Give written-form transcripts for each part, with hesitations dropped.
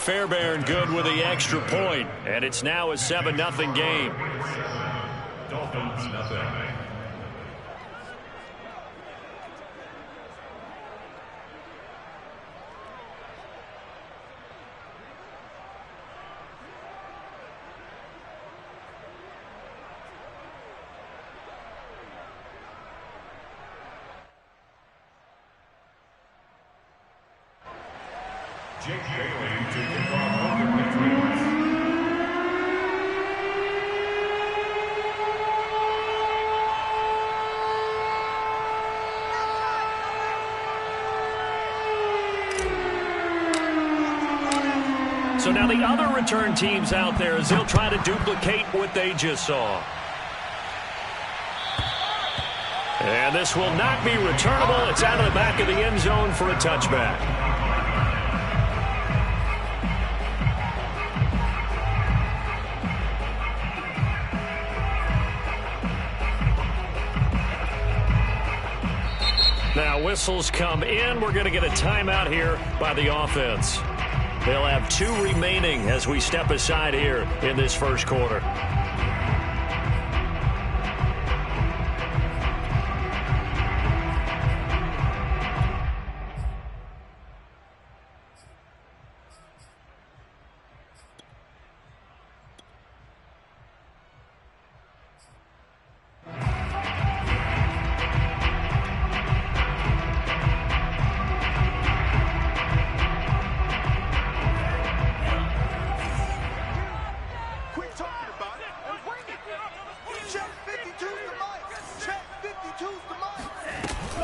Fairbairn good with the extra point, and it's now a 7-0 game. Dolphins, nothing. Jake Bailey to kick off for the Patriots. So now the other return teams out there as they'll try to duplicate what they just saw. And this will not be returnable. It's out of the back of the end zone for a touchback. Now whistles come in. We're going to get a timeout here by the offense. They'll have 2 remaining as we step aside here in this first quarter.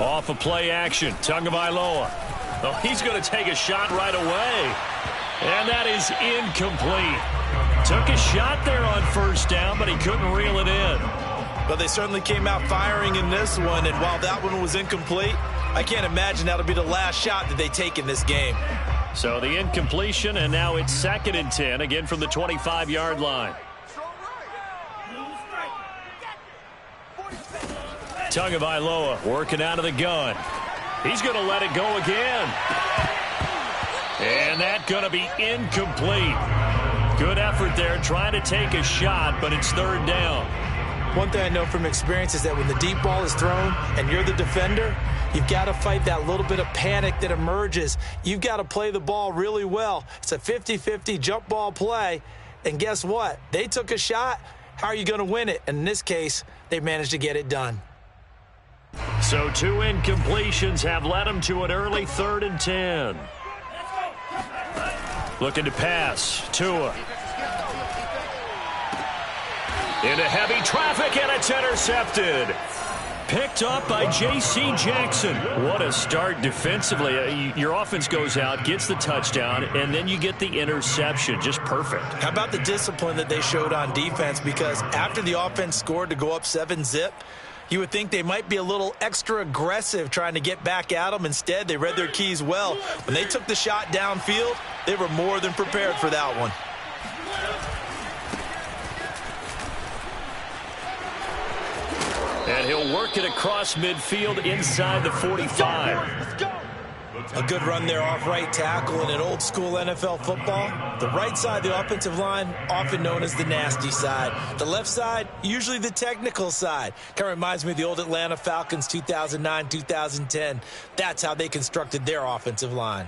Off of play action, Tagovailoa. Oh, he's going to take a shot right away. And that is incomplete. Took a shot there on first down, but he couldn't reel it in. But they certainly came out firing in this one, and while that one was incomplete, I can't imagine that'll be the last shot that they take in this game. So the incompletion, and now it's 2nd and 10, again from the 25-yard line. Tagovailoa working out of the gun. He's going to let it go again. And that's going to be incomplete. Good effort there trying to take a shot, but it's 3rd down. One thing I know from experience is that when the deep ball is thrown and you're the defender, you've got to fight that little bit of panic that emerges. You've got to play the ball really well. It's a 50-50 jump ball play. And guess what? They took a shot. How are you going to win it? And in this case, they managed to get it done. So 2 incompletions have led them to an early 3rd and 10. Looking to pass. Tua. Into heavy traffic, and it's intercepted. Picked up by J.C. Jackson. What a start defensively. Your offense goes out, gets the touchdown, and then you get the interception. Just perfect. How about the discipline that they showed on defense? Because after the offense scored to go up 7-zip, you would think they might be a little extra aggressive trying to get back at them. Instead, they read their keys well. When they took the shot downfield, they were more than prepared for that one. And he'll work it across midfield inside the 45. Let's go. A good run there off right tackle in an old school NFL football. The right side of the offensive line, often known as the nasty side. The left side, usually the technical side. Kind of reminds me of the old Atlanta Falcons 2009-2010. That's how they constructed their offensive line.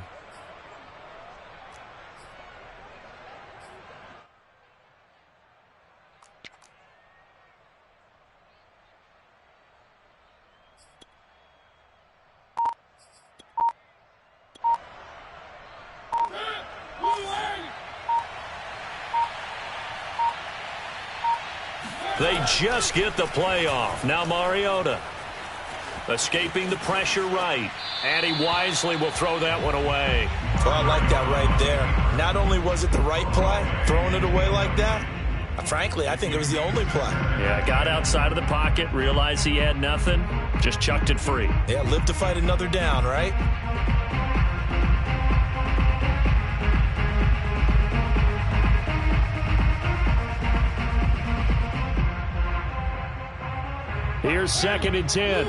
They just get the play off. Now Mariota escaping the pressure right. And he wisely will throw that one away. Well, I like that right there. Not only was it the right play, throwing it away like that, frankly, I think it was the only play. Yeah, got outside of the pocket, realized he had nothing, just chucked it free. Yeah, live to fight another down, right? Here's 2nd and 10.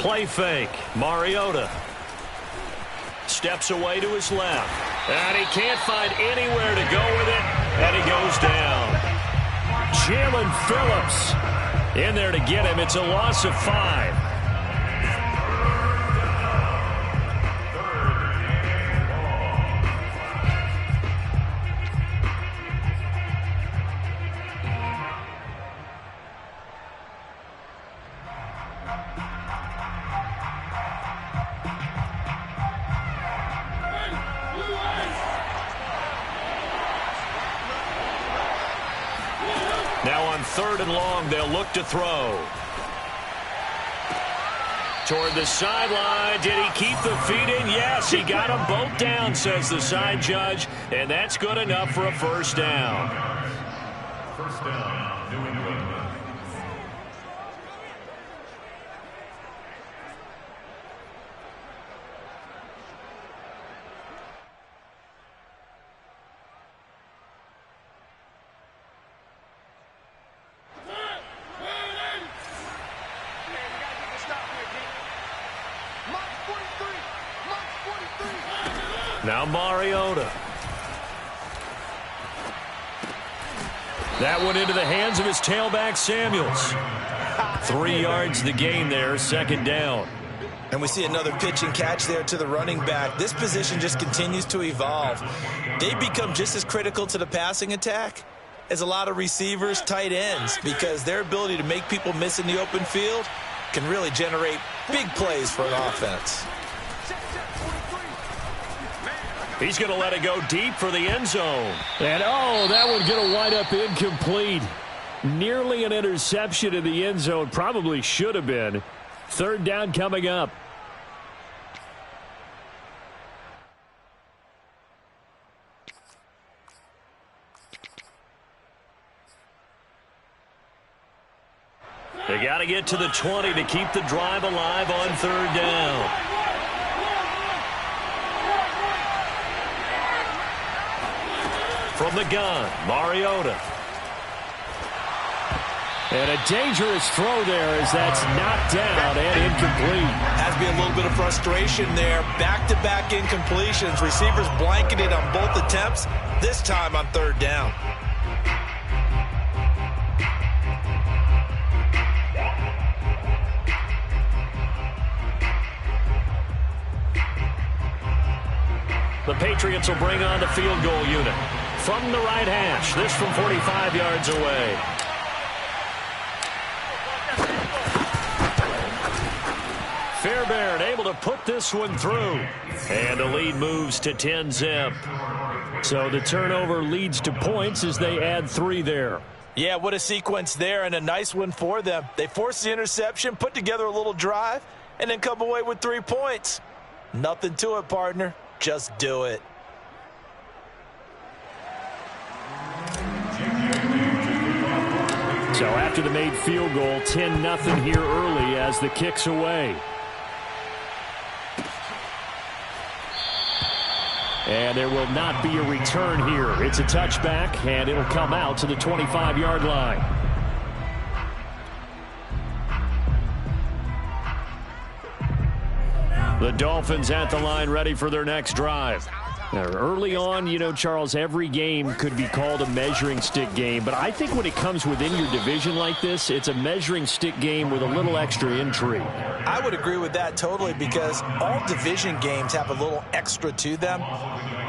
Play fake. Mariota steps away to his left. And he can't find anywhere to go with it. And he goes down. Jalen Phillips in there to get him. It's a loss of 5. Now on 3rd and long, they'll look to throw. Toward the sideline. Did he keep the feet in? Yes, he got them both down, says the side judge. And that's good enough for a first down. First down, New England. Now Mariota. That one into the hands of his tailback, Samuels. 3 yards the gain there, 2nd down. And we see another pitch and catch there to the running back. This position just continues to evolve. They become just as critical to the passing attack as a lot of receivers, tight ends, because their ability to make people miss in the open field can really generate big plays for an offense. He's going to let it go deep for the end zone. And, oh, that one going to wind up incomplete. Nearly an interception in the end zone. Probably should have been. 3rd down coming up. They got to get to the 20 to keep the drive alive on 3rd down. From the gun, Mariota. And a dangerous throw there as that's knocked down and incomplete. Has to be a little bit of frustration there. Back-to-back incompletions. Receivers blanketed on both attempts, this time on 3rd down. The Patriots will bring on the field goal unit. From the right hash, this from 45 yards away. Fairbairn able to put this one through. And the lead moves to 10-zip. So the turnover leads to points as they add 3 there. Yeah, what a sequence there, and a nice one for them. They force the interception, put together a little drive, and then come away with 3 points. Nothing to it, partner. Just do it. So after the made field goal, 10-0 here early as the kick's away. And there will not be a return here. It's a touchback, and it'll come out to the 25-yard line. The Dolphins at the line ready for their next drive. Now, early on, you know, Charles, every game could be called a measuring stick game. But I think when it comes within your division like this, it's a measuring stick game with a little extra intrigue. I would agree with that totally, because all division games have a little extra to them.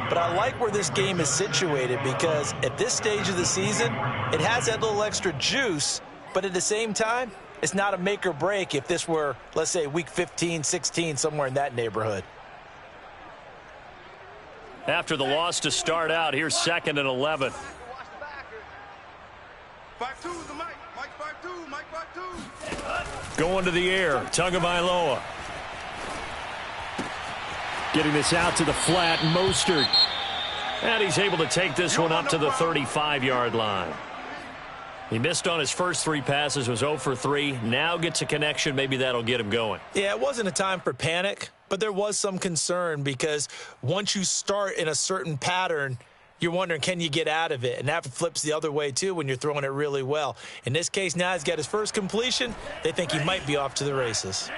But I like where this game is situated, because at this stage of the season, it has that little extra juice. But at the same time, it's not a make or break if this were, let's say, week 15, 16, somewhere in that neighborhood. After the loss to start out, here's 2nd and 11. Going to the air, Tagovailoa. Getting this out to the flat, Mostert. And he's able to take this one up to the 35-yard line. He missed on his first 3 passes, was 0 for 3. Now gets a connection. Maybe that'll get him going. Yeah, it wasn't a time for panic, but there was some concern, because once you start in a certain pattern, you're wondering, can you get out of it? And that flips the other way, too, when you're throwing it really well. In this case, now he's got his first completion. They think he might be off to the races.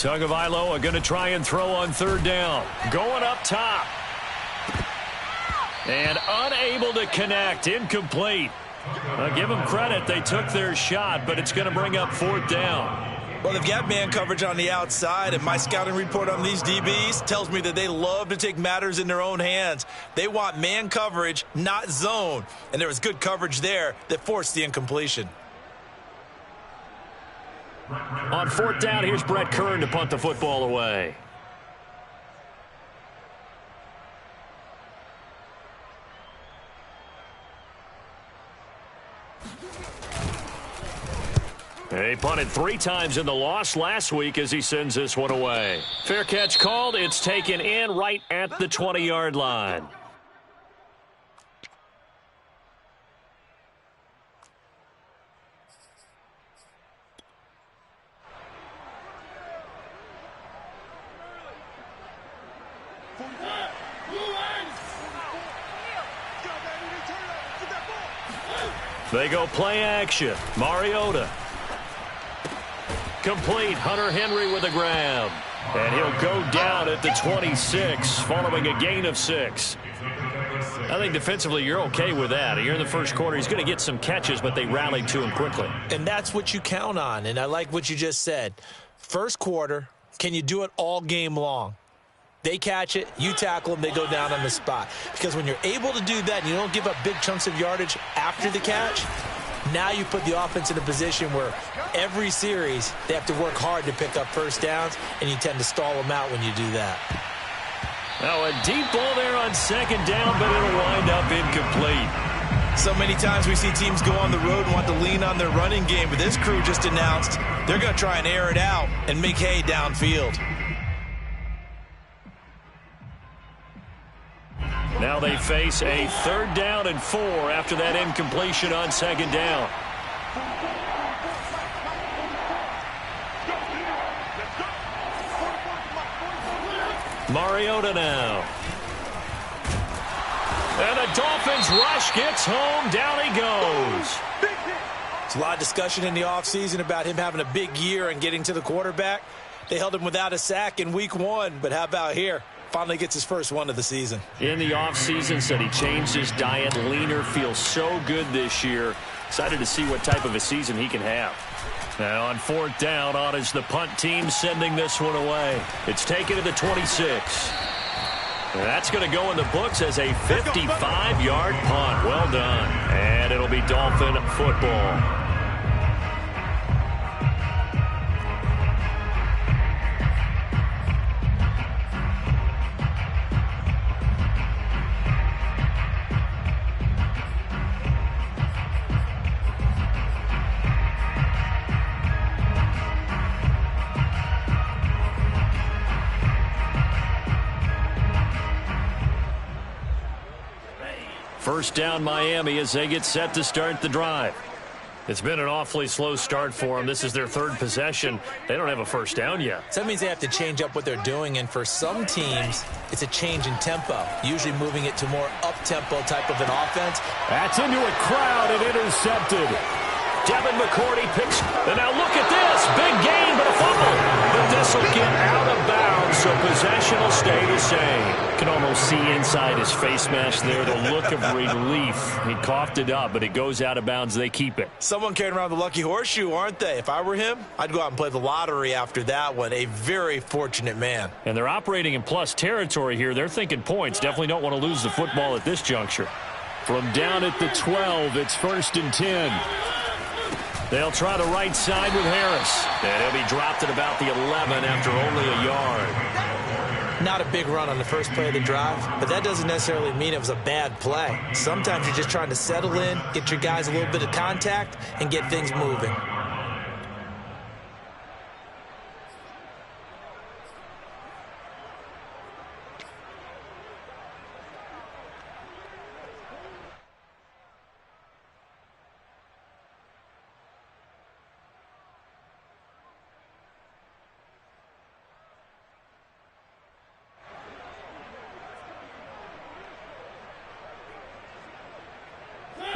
Tagovailoa going to try and throw on third down. Going up top. And unable to connect. Incomplete. I'll give them credit. They took their shot, but it's going to bring up fourth down. Well, they've got man coverage on the outside, and my scouting report on these DBs tells me that they love to take matters in their own hands. They want man coverage, not zone. And there was good coverage there that forced the incompletion. On fourth down, here's Brett Kern to punt the football away. He punted 3 times in the loss last week as he sends this one away. Fair catch called. It's taken in right at the 20-yard line. They go play action. Mariota. Complete. Hunter Henry with a grab. And he'll go down at the 26 following a gain of 6. I think defensively you're okay with that. You're in the first quarter. He's going to get some catches, but they rallied to him quickly. And that's what you count on. And I like what you just said. First quarter, can you do it all game long? They catch it, you tackle them, they go down on the spot. Because when you're able to do that and you don't give up big chunks of yardage after the catch, now you put the offense in a position where every series they have to work hard to pick up first downs, and you tend to stall them out when you do that. Now a deep ball there on second down, but it'll wind up incomplete. So many times we see teams go on the road and want to lean on their running game, but this crew just announced they're going to try and air it out and make hay downfield. Now they face a 3rd down and 4 after that incompletion on second down. Mariota now. And the Dolphins rush gets home. Down he goes. There's a lot of discussion in the offseason about him having a big year and getting to the quarterback. They held him without a sack in week 1, but how about here? Finally gets his first one of the season. In the offseason, said he changed his diet, leaner, feels so good this year. Excited to see what type of a season he can have. Now on 4th down, on is the punt team sending this one away. It's taken to the 26. And that's going to go in the books as a 55-yard punt. Well done. And it'll be Dolphin football. First down Miami as they get set to start the drive. It's been an awfully slow start for them. This is their 3rd possession. They don't have a first down yet. So that means they have to change up what they're doing, and for some teams, it's a change in tempo, usually moving it to more up-tempo type of an offense. That's into a crowd and intercepted. Devin McCourty picks, and now look at this. Big gain, but a fumble. But this will get out of bounds, so possession will stay the same. Can almost see inside his face mask there, the look of relief. He coughed it up, but it goes out of bounds. They keep it. Someone carrying around the lucky horseshoe, aren't they? If I were him, I'd go out and play the lottery after that one. A very fortunate man. And they're operating in plus territory here. They're thinking points. Definitely don't want to lose the football at this juncture. From down at the 12, it's 1st and 10. They'll try the right side with Harris. And he'll be dropped at about the 11 after only a yard. Not a big run on the first play of the drive, but that doesn't necessarily mean it was a bad play. Sometimes you're just trying to settle in, get your guys a little bit of contact, and get things moving.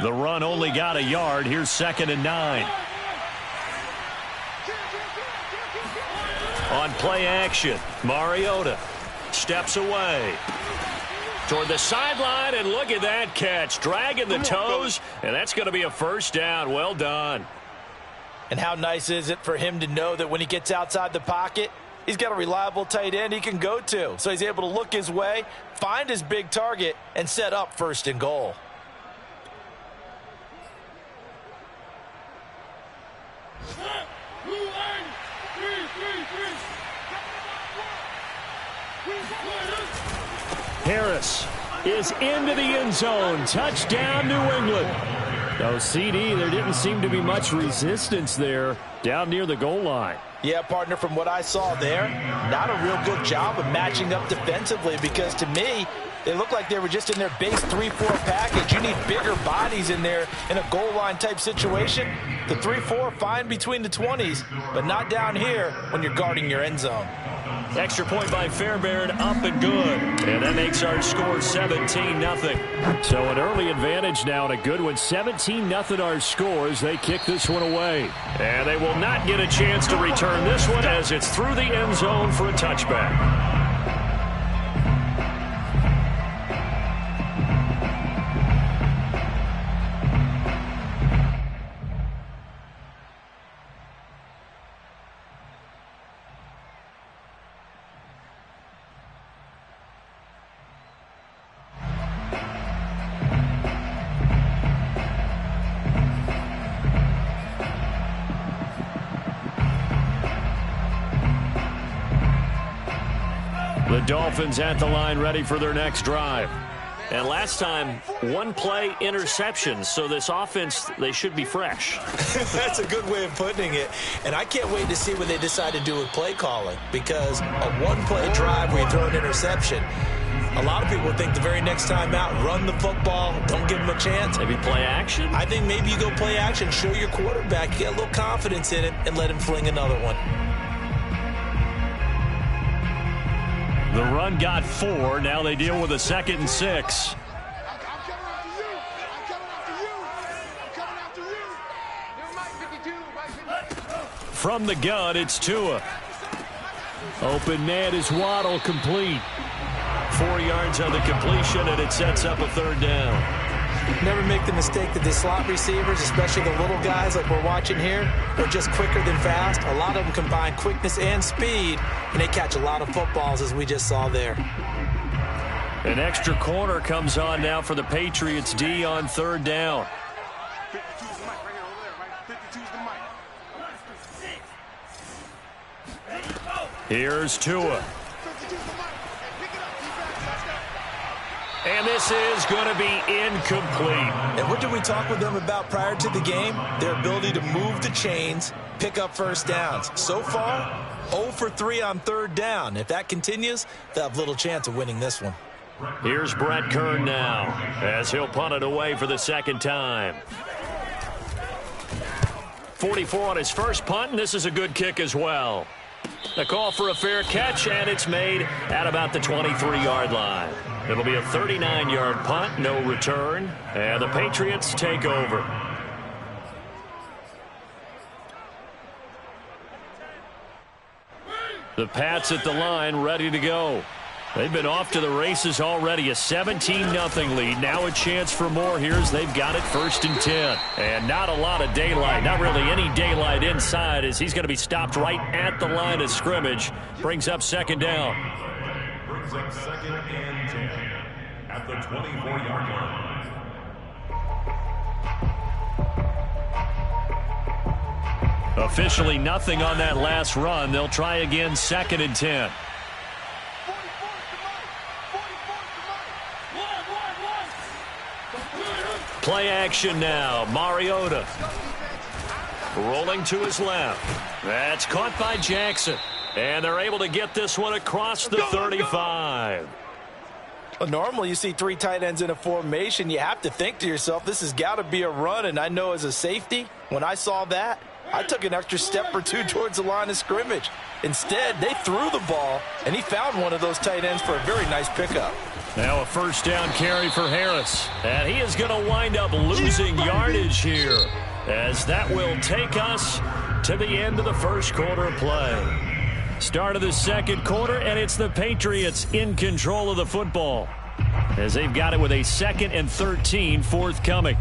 The run only got a yard. Here's 2nd and 9. On play action, Mariota steps away toward the sideline, and look at that catch. Dragging the toes, and that's going to be a first down. Well done. And how nice is it for him to know that when he gets outside the pocket, he's got a reliable tight end he can go to. So he's able to look his way, find his big target, and set up first and goal. Harris is into the end zone. Touchdown, New England. No, CD, there didn't seem to be much resistance there down near the goal line. Yeah, partner, from what I saw there, not a real good job of matching up defensively, because to me, they looked like they were just in their base 3-4 package. You need bigger bodies in there in a goal line type situation. The 3-4 fine between the 20s, but not down here when you're guarding your end zone. Extra point by Fairbairn, up and good. And that makes our score 17-0. So an early advantage now, and a good one. 17-0 our score as they kick this one away. And they will not get a chance to return this one as it's through the end zone for a touchback. The Dolphins at the line, ready for their next drive. And last time, one play interception. So this offense, they should be fresh. That's a good way of putting it. And I can't wait to see what they decide to do with play calling, because a one-play drive where you throw an interception, a lot of people think the very next time out, run the football, don't give them a chance. Maybe play action? I think maybe you go play action, show your quarterback, get a little confidence in it, and let him fling another one. The run got 4. Now they deal with a 2nd and 6. From the gun, it's Tua. Open man is Waddle, complete. 4 yards on the completion, and it sets up a 3rd down. Never make the mistake that the slot receivers, especially the little guys like we're watching here, are just quicker than fast. A lot of them combine quickness and speed, and they catch a lot of footballs, as we just saw there. An extra corner comes on now for the Patriots D on 3rd down. Here's Tua. And this is going to be incomplete. And what did we talk with them about prior to the game? Their ability to move the chains, pick up first downs. So far, 0 for 3 on 3rd down. If that continues, they'll have little chance of winning this one. Here's Brett Kern now as he'll punt it away for the 2nd time. 44 on his first punt, and this is a good kick as well. A call for a fair catch, and it's made at about the 23-yard line. It'll be a 39-yard punt, no return, and the Patriots take over. The Pats at the line, ready to go. They've been off to the races already. A 17-0 lead. Now a chance for more here as they've got it 1st and 10. And not a lot of daylight. Not really any daylight inside as he's going to be stopped right at the line of scrimmage. Brings up 2nd down. Brings up 2nd and 10 at the 24-yard line. Officially nothing on that last run. They'll try again 2nd and 10. Play action now. Mariota rolling to his left. That's caught by Jackson. And they're able to get this one across the 35. Well, normally you see 3 tight ends in a formation. You have to think to yourself, this has got to be a run. And I know as a safety, when I saw that, I took an extra step or 2 towards the line of scrimmage. Instead, they threw the ball, and he found one of those tight ends for a very nice pickup. Now a 1st down carry for Harris. And he is going to wind up losing yardage here, as that will take us to the end of the 1st quarter play. Start of the second quarter, and it's the Patriots in control of the football as they've got it with a 2nd and 13 forthcoming.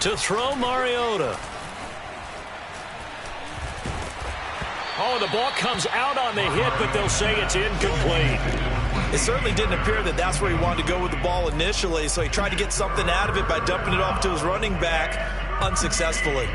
To throw, Mariota. Oh, the ball comes out on the hit, but they'll say it's incomplete. It certainly didn't appear that that's where he wanted to go with the ball initially, so he tried to get something out of it by dumping it off to his running back unsuccessfully.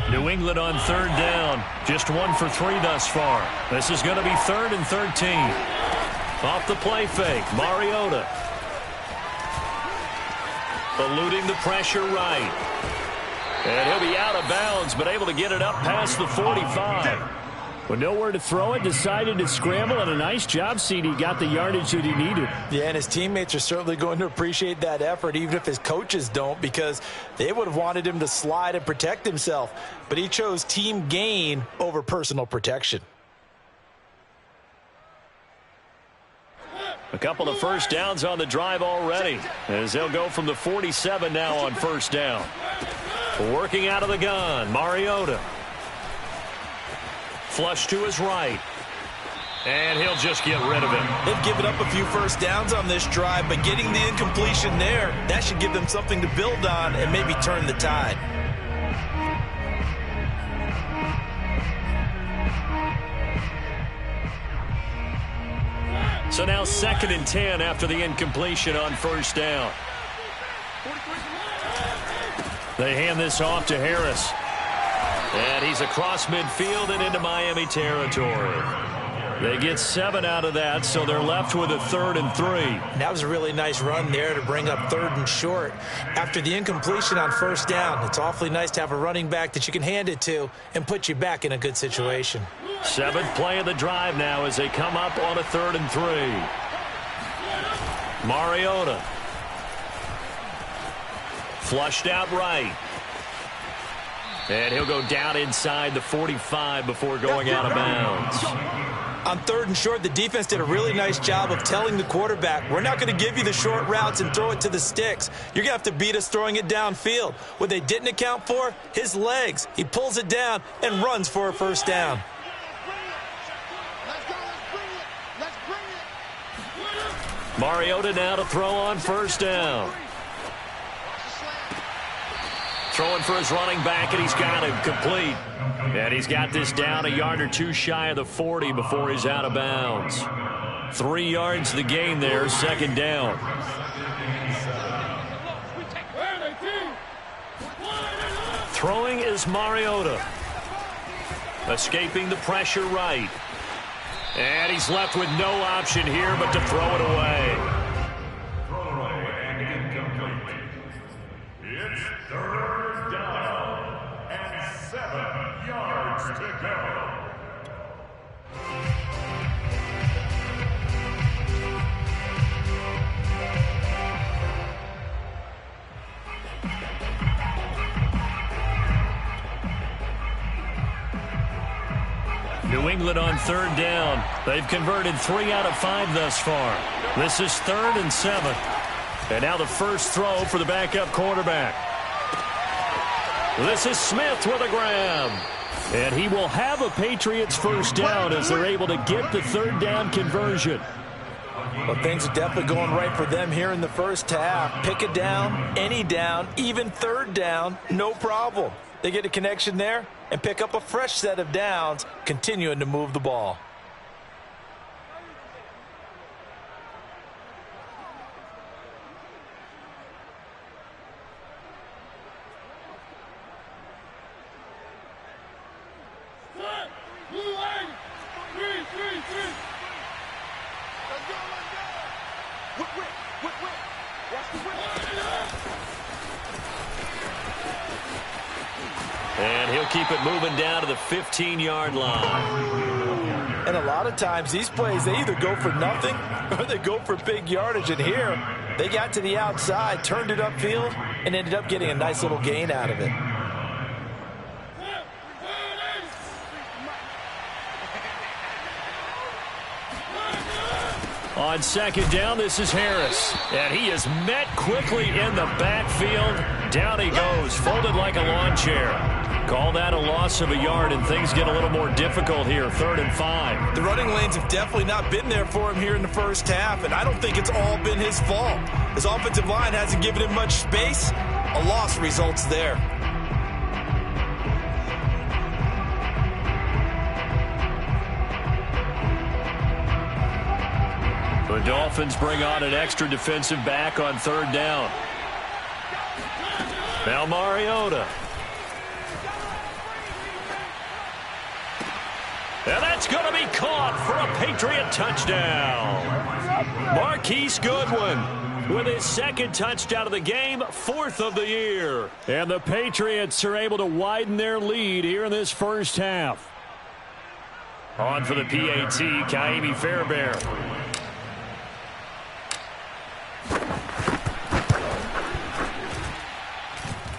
New England on 3rd down. Just 1 for 3 thus far. This is going to be 3rd and 13. Off the play fake, Mariota. Eluding the pressure right. And he'll be out of bounds, but able to get it up past the 45. With nowhere to throw it, decided to scramble, and a nice job, CD. Got the yardage that he needed. Yeah, and his teammates are certainly going to appreciate that effort, even if his coaches don't, because they would have wanted him to slide and protect himself. But he chose team gain over personal protection. A couple of first downs on the drive already, as they'll go from the 47 now on 1st down. Working out of the gun, Mariota. Flush to his right. And he'll just get rid of it. They've given up a few first downs on this drive, but getting the incompletion there, that should give them something to build on and maybe turn the tide. So now 2nd and 10 after the incompletion on 1st down. They hand this off to Harris. And he's across midfield and into Miami territory. They get 7 out of that, so they're left with a 3rd and 3. That was a really nice run there to bring up 3rd and short. After the incompletion on 1st down, it's awfully nice to have a running back that you can hand it to and put you back in a good situation. 7th play of the drive now as they come up on a 3rd and 3. Mariota. Flushed out right. And he'll go down inside the 45 before going out of bounds. On 3rd and short, the defense did a really nice job of telling the quarterback, we're not going to give you the short routes and throw it to the sticks. You're going to have to beat us throwing it downfield. What they didn't account for, his legs. He pulls it down and runs for a 1st down. Mariota now to throw on 1st down. Throwing for his running back, and he's got it complete. And he's got this down a yard or 2 shy of the 40 before he's out of bounds. 3 yards the gain there, 2nd down. Throwing is Mariota. Escaping the pressure right. And he's left with no option here but to throw it away. It's 3rd down and 7 yards to go. New England on 3rd down. They've converted 3 out of 5 thus far. This is 3rd and 7. And now the first throw for the backup quarterback. This is Smith with a grab. And he will have a Patriots first down as they're able to get the 3rd down conversion. Well, things are definitely going right for them here in the first half. Pick a down, any down, even 3rd down, no problem. They get a connection there and pick up a fresh set of downs, continuing to move the ball. And he'll keep it moving down to the 15-yard line. And a lot of times these plays, they either go for nothing or they go for big yardage. And here, they got to the outside, turned it upfield, and ended up getting a nice little gain out of it. On second down, this is Harris. And he is met quickly in the backfield. Down he goes, folded like a lawn chair. Call that a loss of a yard, and things get a little more difficult here, 3rd and 5. The running lanes have definitely not been there for him here in the first half, and I don't think it's all been his fault. His offensive line hasn't given him much space. A loss results there. The Dolphins bring on an extra defensive back on 3rd down. Now Mariota. And that's going to be caught for a Patriot touchdown. Marquise Goodwin with his 2nd touchdown of the game, 4th of the year. And the Patriots are able to widen their lead here in this first half. On for the PAT, Kaimi Fairbairn.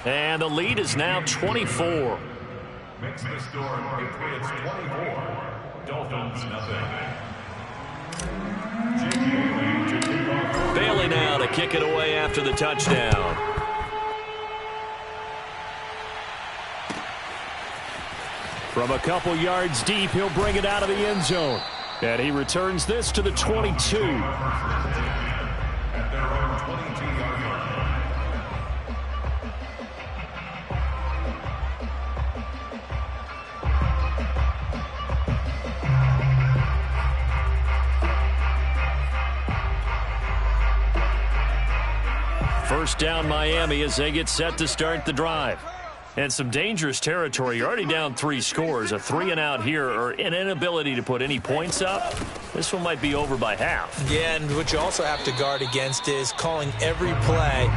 And the lead is now 24. Makes the score Patriots 24, Dolphins nothing. Bailey now to kick it away after the touchdown. From a couple yards deep, he'll bring it out of the end zone. And he returns this to the 22. At their own 22-yard line. First down Miami as they get set to start the drive. And some dangerous territory. You're already down 3 scores. A 3-and-out here, or an inability to put any points up. This one might be over by half. Yeah, and what you also have to guard against is calling every play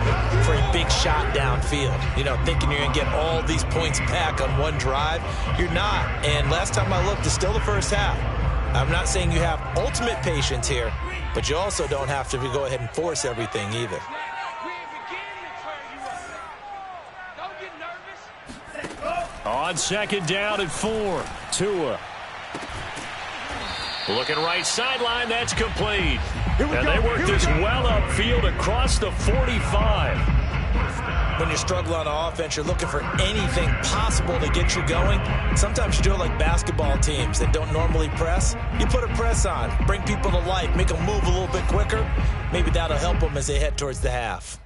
for a big shot downfield. You know, thinking you're going to get all these points back on one drive. You're not. And last time I looked, it's still the first half. I'm not saying you have ultimate patience here, but you also don't have to go ahead and force everything either. On second down and 4, Tua. Looking right sideline, that's complete. And they work this well upfield across the 45. When you struggle on offense, you're looking for anything possible to get you going. Sometimes you do it like basketball teams that don't normally press. You put a press on, bring people to life, make them move a little bit quicker. Maybe that'll help them as they head towards the half.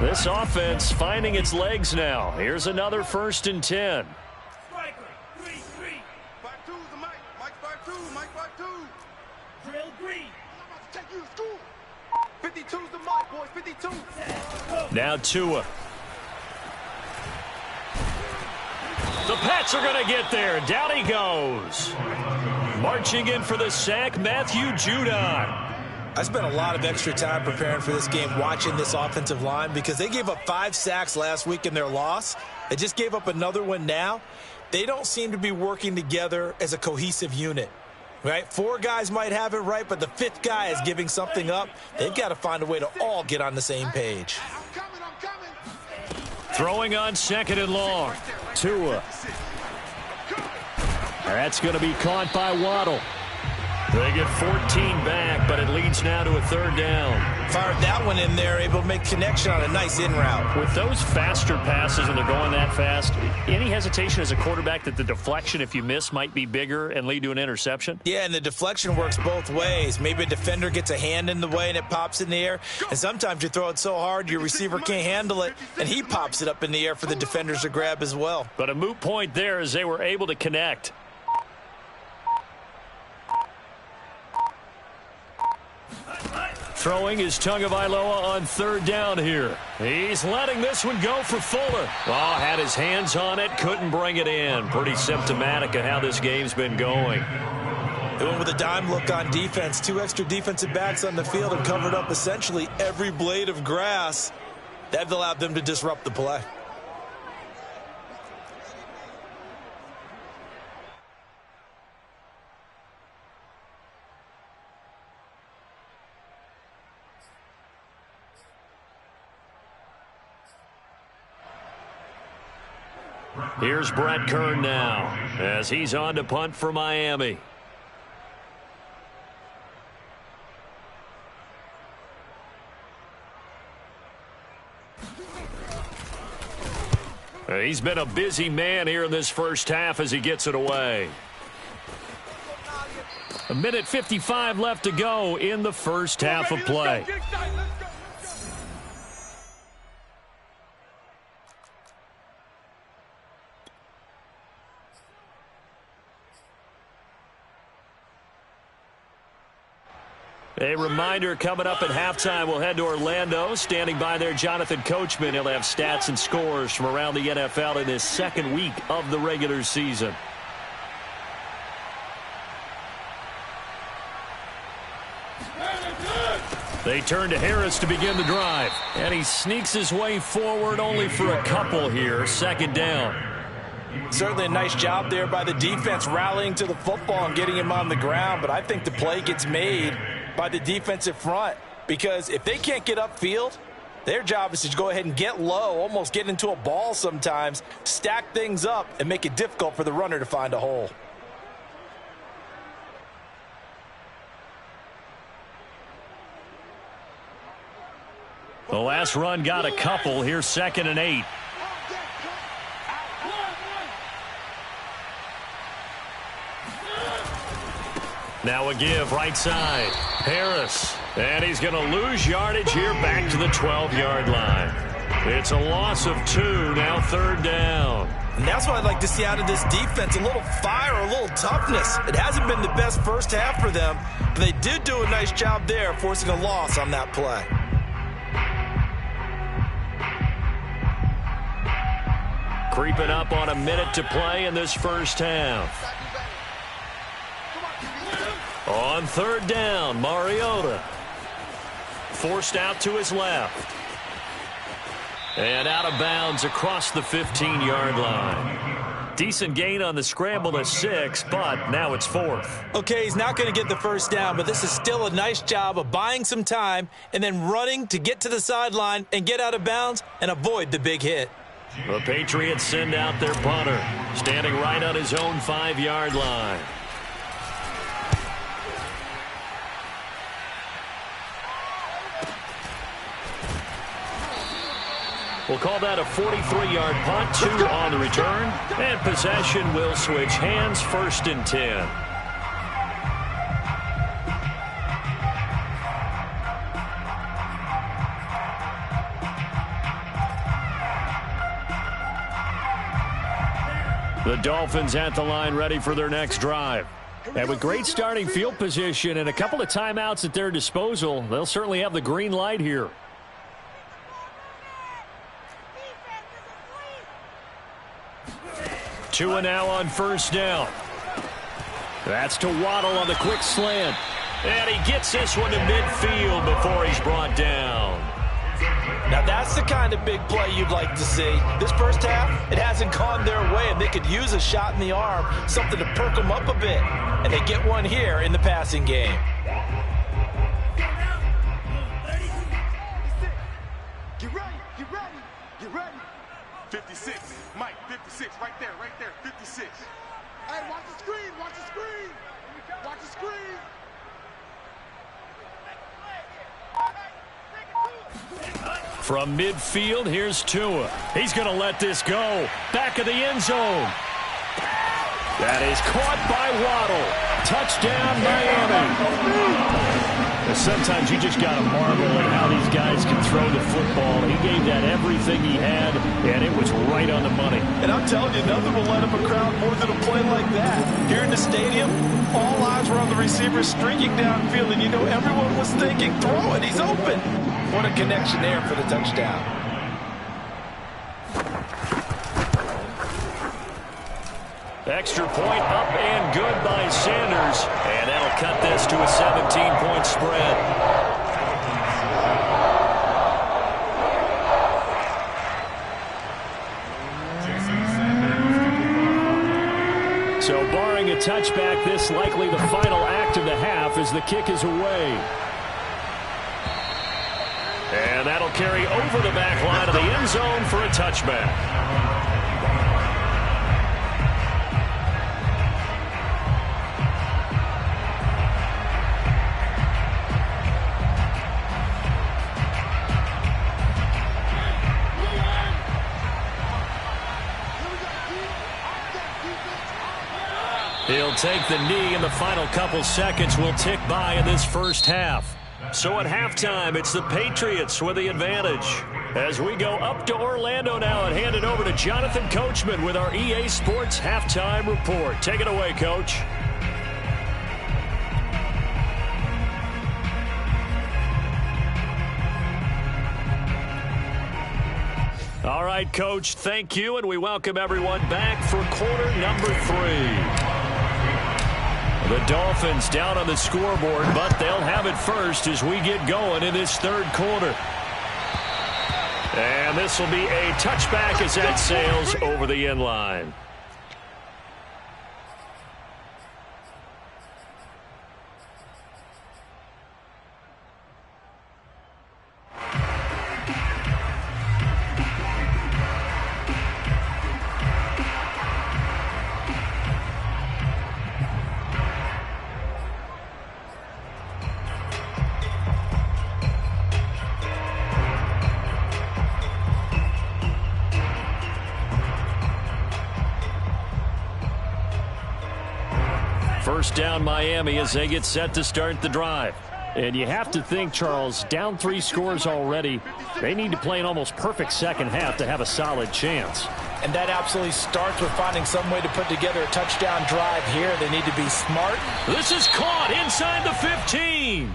This offense finding its legs now. Here's another 1st and 10. 5-2's the Mike. Mike 5-2. Mike 5-2. Drill green. I'm about to take you to school. 52's the Mike, boys. 52. Now Tua. The Pats are going to get there. Down he goes. Marching in for the sack, Matthew Judon. I spent a lot of extra time preparing for this game, watching this offensive line, because they gave up 5 sacks last week in their loss. They just gave up another one now. They don't seem to be working together as a cohesive unit, right? 4 guys might have it right, but the 5th guy is giving something up. They've got to find a way to all get on the same page. I'm coming. Throwing on 2nd and long. Tua. That's going to be caught by Waddle. They get 14 back, but it leads now to a 3rd down. Fired that one in there, able to make connection on a nice in route. With those faster passes and they're going that fast, any hesitation as a quarterback that the deflection, if you miss, might be bigger and lead to an interception? Yeah, and the deflection works both ways. Maybe a defender gets a hand in the way and it pops in the air, and sometimes you throw it so hard your receiver can't handle it, and he pops it up in the air for the defenders to grab as well. But a moot point there as they were able to connect. Throwing is Tagovailoa on 3rd down here. He's letting this one go for Fuller. Oh, had his hands on it, couldn't bring it in. Pretty symptomatic of how this game's been going. They went with a dime look on defense. 2 extra defensive backs on the field and covered up essentially every blade of grass. That allowed them to disrupt the play. Here's Brett Kern now as he's on to punt for Miami. He's been a busy man here in this first half as he gets it away. 1:55 left to go in the first half of play. A reminder, coming up at halftime, we'll head to Orlando. Standing by there, Jonathan Coachman. He'll have stats and scores from around the NFL in his second week of the regular season. They turn to Harris to begin the drive. And he sneaks his way forward only for a couple here. Second down. Certainly a nice job there by the defense rallying to the football and getting him on the ground. But I think the play gets made by the defensive front, because if they can't get upfield, their job is to go ahead and get low, almost get into a ball sometimes, stack things up, and make it difficult for the runner to find a hole. The last run got a couple. Here's 2nd and 8. Now a give right side. Harris. And he's going to lose yardage here back to the 12-yard line. It's a loss of 2. Now 3rd down. And that's what I'd like to see out of this defense, a little fire, a little toughness. It hasn't been the best first half for them, but they did do a nice job there forcing a loss on that play. Creeping up on a minute to play in this first half. On 3rd down, Mariota. Forced out to his left. And out of bounds across the 15-yard line. Decent gain on the scramble to 6, but now it's 4th. Okay, he's not going to get the first down, but this is still a nice job of buying some time and then running to get to the sideline and get out of bounds and avoid the big hit. The Patriots send out their punter, standing right on his own 5-yard line. We'll call that a 43-yard punt, 2 on the return, and possession will switch hands, 1st and 10. The Dolphins at the line ready for their next drive. And with great starting field position and a couple of timeouts at their disposal, they'll certainly have the green light here. Two and now on 1st down. That's to Waddle on the quick slant. And he gets this one to midfield before he's brought down. Now that's the kind of big play you'd like to see. This first half, it hasn't gone their way, and they could use a shot in the arm, something to perk them up a bit. And they get one here in the passing game. Get ready, get ready, get ready. 56, Mike, 56, right there, 56. Hey, watch the screen, watch the screen. Watch the screen. From midfield, here's Tua. He's going to let this go. Back of the end zone. That is caught by Waddle. Touchdown, Miami. Sometimes you just got to marvel at how these guys can throw the football. He gave that everything he had, and it was right on the money. And I'm telling you, nothing will let him a crowd more than a play like that. Here in the stadium, all eyes were on the receiver streaking downfield, and you know everyone was thinking, throw it, he's open. What a connection there for the touchdown. Extra point up and good by Sanders. And that'll cut this to a 17-point spread. So barring a touchback, this likely the final act of the half as the kick is away. And that'll carry over the back line of the end zone for a touchback. He'll take the knee, and the final couple seconds will tick by in this first half. So at halftime, it's the Patriots with the advantage. As we go up to Orlando now and hand it over to Jonathan Coachman with our EA Sports Halftime Report. Take it away, Coach. All right, Coach, thank you, and we welcome everyone back for quarter number 3. The Dolphins down on the scoreboard, but they'll have it first as we get going in this third quarter. And this will be a touchback as that sails over the end line. First down Miami as they get set to start the drive. And you have to think, Charles, down 3 scores already. They need to play an almost perfect second half to have a solid chance. And that absolutely starts with finding some way to put together a touchdown drive here. They need to be smart. This is caught inside the 15.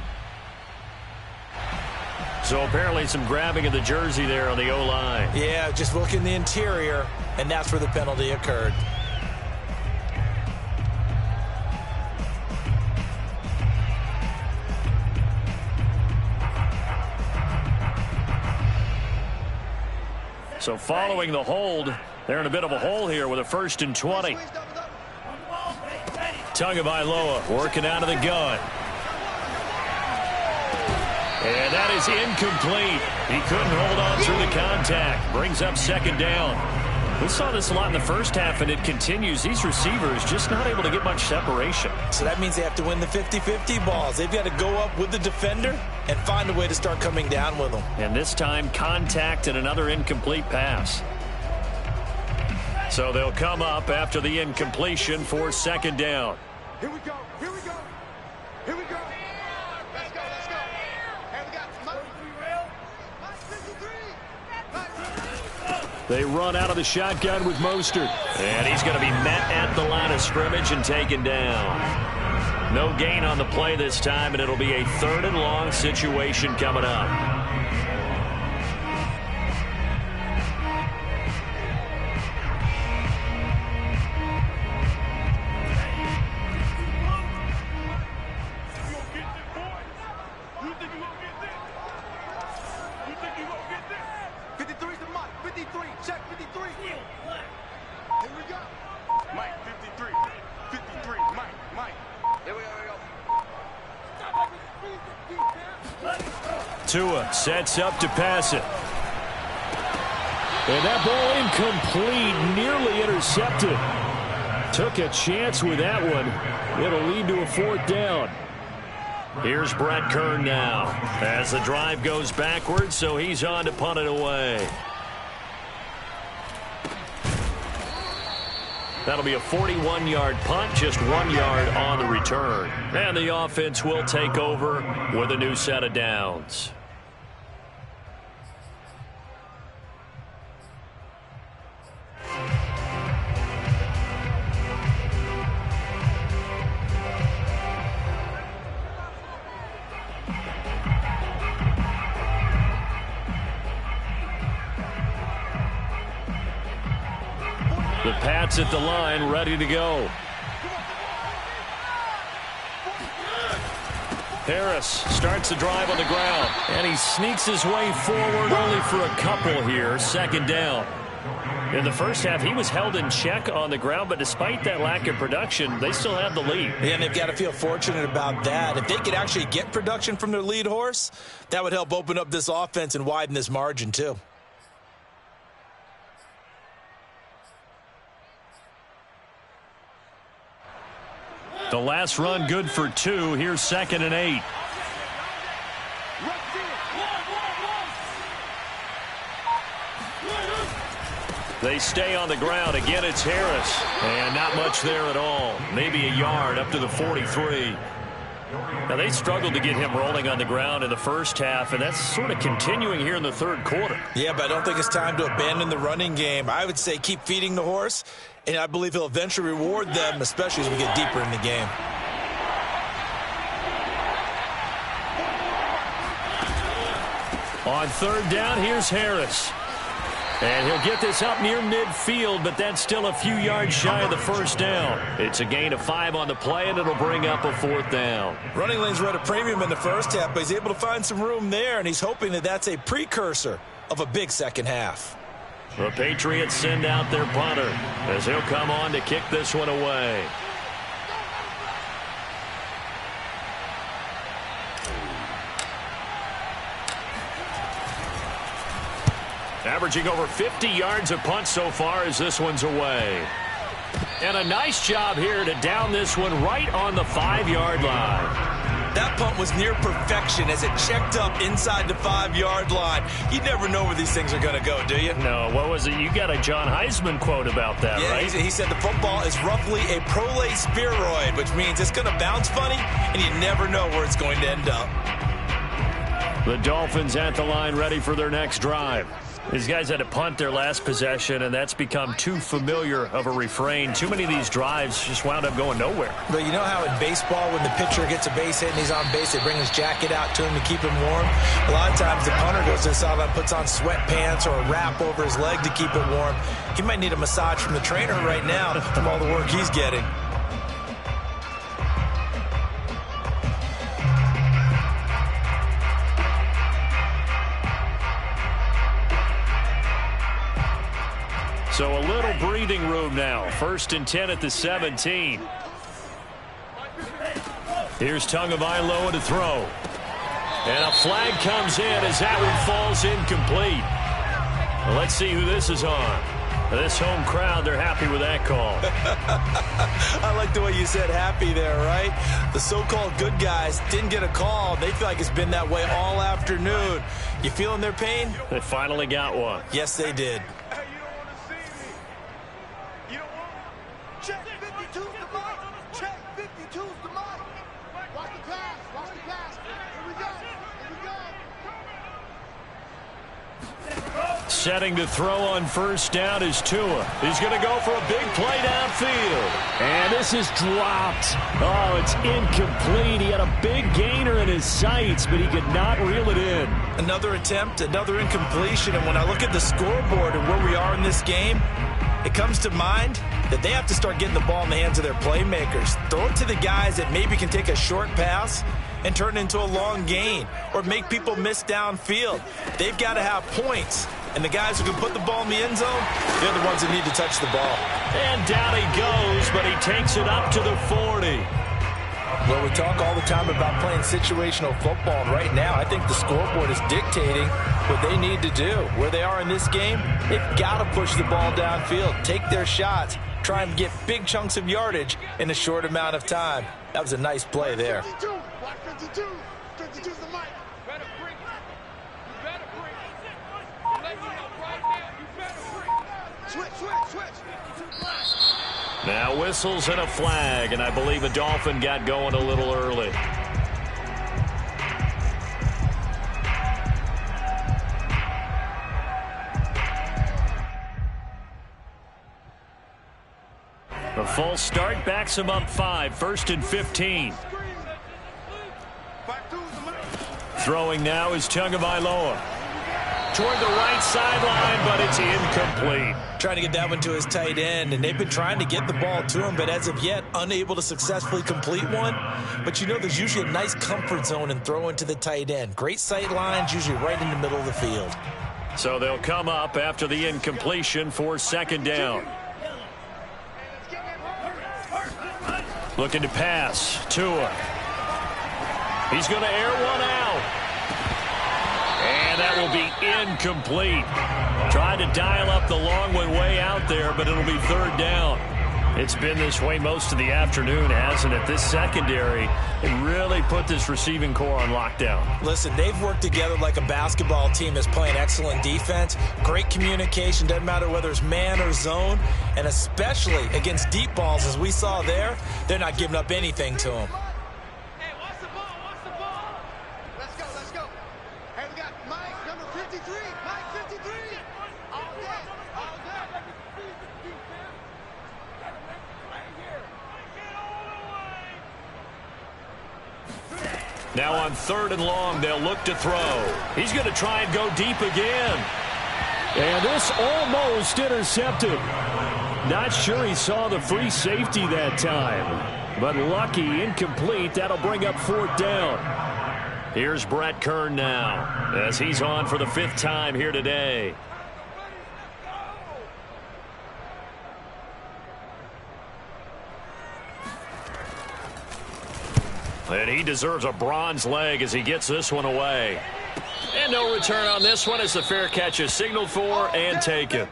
So apparently some grabbing of the jersey there on the O-line. Yeah, just look in the interior, and that's where the penalty occurred. So following the hold, they're in a bit of a hole here with a 1st and 20. Tagovailoa working out of the gun. And that is incomplete. He couldn't hold on through the contact. Brings up 2nd down. We saw this a lot in the first half, and it continues. These receivers just not able to get much separation. So that means they have to win the 50-50 balls. They've got to go up with the defender and find a way to start coming down with them. And this time, contact and another incomplete pass. So they'll come up after the incompletion for 2nd down. Here we go. Here we go. Here we go. Let's go. Let's go. And we got They run out of the shotgun with Mostert. And he's going to be met at the line of scrimmage and taken down. No gain on the play this time, and it'll be a 3rd and long situation coming up. Tua sets up to pass it. And that ball incomplete, nearly intercepted. Took a chance with that one. It'll lead to a 4th down. Here's Brett Kern now as the drive goes backwards, so he's on to punt it away. That'll be a 41-yard punt, just 1 yard on the return. And the offense will take over with a new set of downs. The Pats at the line, ready to go. Harris starts the drive on the ground, and he sneaks his way forward only for a couple here. 2nd down. In the first half, he was held in check on the ground, but despite that lack of production, they still have the lead. And they've got to feel fortunate about that. If they could actually get production from their lead horse, that would help open up this offense and widen this margin too. The last run good for 2. Here's 2nd and 8. They stay on the ground. Again, it's Harris. And not much there at all. Maybe a yard up to the 43. Now, they struggled to get him rolling on the ground in the first half, and that's sort of continuing here in the third quarter. Yeah, but I don't think it's time to abandon the running game. I would say keep feeding the horse, and I believe he'll eventually reward them, especially as we get deeper in the game. On third down, here's Harris. And he'll get this up near midfield, but that's still a few yards shy of the first down. It's a gain of 5 on the play, and it'll bring up a 4th down. Running lanes were at a premium in the first half, but he's able to find some room there, and he's hoping that that's a precursor of a big second half. The Patriots send out their punter as he'll come on to kick this one away. Averaging over 50 yards a punt so far as this one's away. And a nice job here to down this one right on the 5-yard line. That punt was near perfection as it checked up inside the 5-yard line. You never know where these things are going to go, do you? No, what was it? You got a John Heisman quote about that, yeah, right? He said the football is roughly a prolate spheroid, which means it's going to bounce funny, and you never know where it's going to end up. The Dolphins at the line ready for their next drive. These guys had to punt their last possession, and that's become too familiar of a refrain. Too many of these drives just wound up going nowhere. But you know how in baseball, when the pitcher gets a base hit and he's on base, they bring his jacket out to him to keep him warm? A lot of times the punter goes to the sideline, puts on sweatpants or a wrap over his leg to keep it warm. He might need a massage from the trainer right now from all the work he's getting. So a little breathing room now. 1st and 10 at the 17. Here's Tagovailoa to throw. And a flag comes in as that one falls incomplete. Well, let's see who this is on. This home crowd, they're happy with that call. I like the way you said happy there, right? The so-called good guys didn't get a call. They feel like it's been that way all afternoon. You feeling their pain? They finally got one. Yes, they did. Check 52's the mark. Check 52's the mark. Watch the pass. Watch the pass. Here we go. Here we go. Setting to throw on 1st down is Tua. He's going to go for a big play downfield. And this is dropped. Oh, it's incomplete. He had a big gainer in his sights, but he could not reel it in. Another attempt, another incompletion. And when I look at the scoreboard and where we are in this game, it comes to mind that they have to start getting the ball in the hands of their playmakers. Throw it to the guys that maybe can take a short pass and turn it into a long gain or make people miss downfield. They've got to have points. And the guys who can put the ball in the end zone, they're the ones that need to touch the ball. And down he goes, but he takes it up to the 40. Well, we talk all the time about playing situational football, and right now I think the scoreboard is dictating what they need to do. Where they are in this game, they've got to push the ball downfield, take their shots, try and get big chunks of yardage in a short amount of time. That was a nice play there. 52. Watch 52. 52's the mic. Better bring it. You better bring it. I'm letting you know right now. You better bring it. Switch. Now whistles and a flag, and I believe a Dolphin got going a little early. The false start backs him up 5, 1st and 15. Throwing now is Tagovailoa. Toward the right sideline, but it's incomplete. Trying to get that one to his tight end, and they've been trying to get the ball to him, but as of yet, unable to successfully complete one. But you know there's usually a nice comfort zone in throwing to the tight end. Great sight lines, usually right in the middle of the field. So they'll come up after the incompletion for 2nd down. Looking to pass. Tua. He's going to air one out. And that will be incomplete. Tried to dial up the long one way out there, but it'll be 3rd down. It's been this way most of the afternoon, hasn't it? This secondary really put this receiving core on lockdown. Listen, they've worked together like a basketball team that's playing excellent defense. Great communication, doesn't matter whether it's man or zone. And especially against deep balls, as we saw there, they're not giving up anything to them. Hey, watch the ball, watch the ball. Let's go, let's go. Hey, we got Mike, number 53. Mike, 53. All day, all day. Now on 3rd and long, they'll look to throw. He's going to try and go deep again. And this almost intercepted. Not sure he saw the free safety that time. But lucky, incomplete. That'll bring up 4th down. Here's Brett Kern now, as he's on for the 5th time here today. And he deserves a bronze leg as he gets this one away. And no return on this one as the fair catch is signaled for and taken.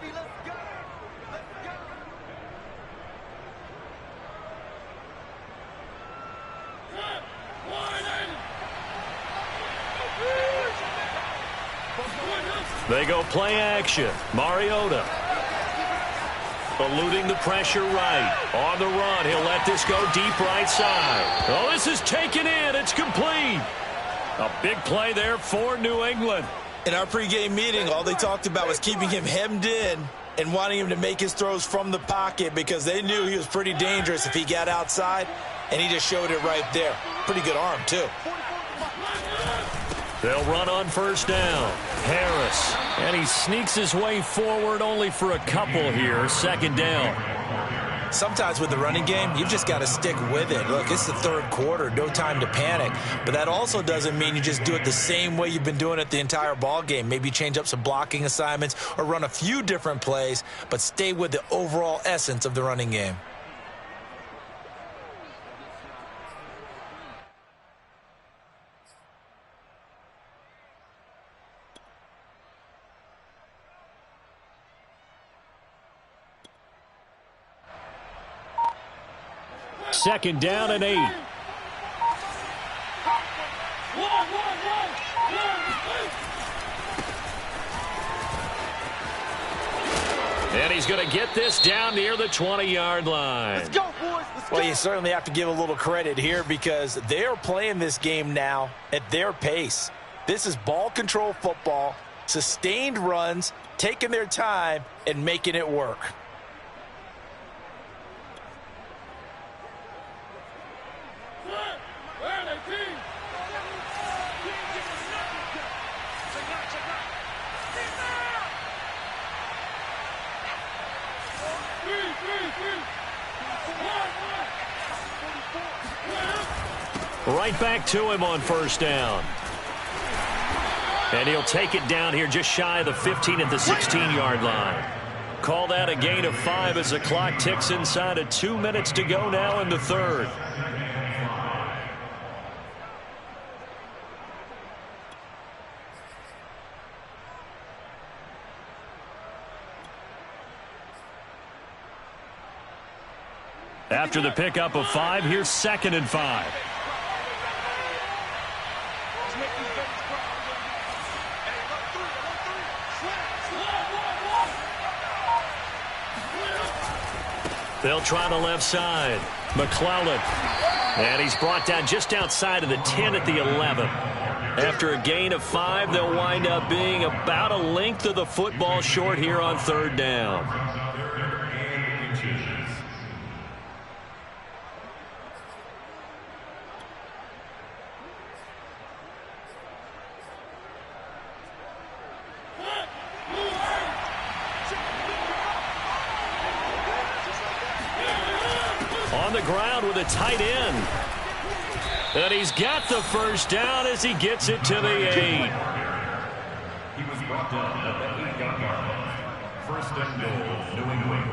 They go play action. Mariota eluding the pressure right. On the run, he'll let this go deep right side. Oh, this is taken in. It's complete. A big play there for New England. In our pregame meeting, all they talked about was keeping him hemmed in and wanting him to make his throws from the pocket because they knew he was pretty dangerous if he got outside, and he just showed it right there. Pretty good arm, too. They'll run on 1st down. Harris. And he sneaks his way forward only for a couple here. 2nd down. Sometimes with the running game, you've just got to stick with it. Look, it's the 3rd quarter. No time to panic. But that also doesn't mean you just do it the same way you've been doing it the entire ball game. Maybe change up some blocking assignments or run a few different plays, but stay with the overall essence of the running game. Second down and 8. And he's going to get this down near the 20-yard line. Let's go, boys. Let's go. Well, you certainly have to give a little credit here because they're playing this game now at their pace. This is ball control football, sustained runs, taking their time, and making it work. Right back to him on 1st down. And he'll take it down here just shy of the 15 at the 16-yard line. Call that a gain of 5 as the clock ticks inside of 2 minutes to go now in the 3rd. After the pickup of 5, here's 2nd and 5. They'll try the left side. McClellan. And he's brought down just outside of the 10 at the 11. After a gain of 5, they'll wind up being about a length of the football short here on 3rd down. On the ground with a tight end. And he's got the 1st down as he gets it to the 8. He was brought down at the 8-yard line. 1st and goal, New England.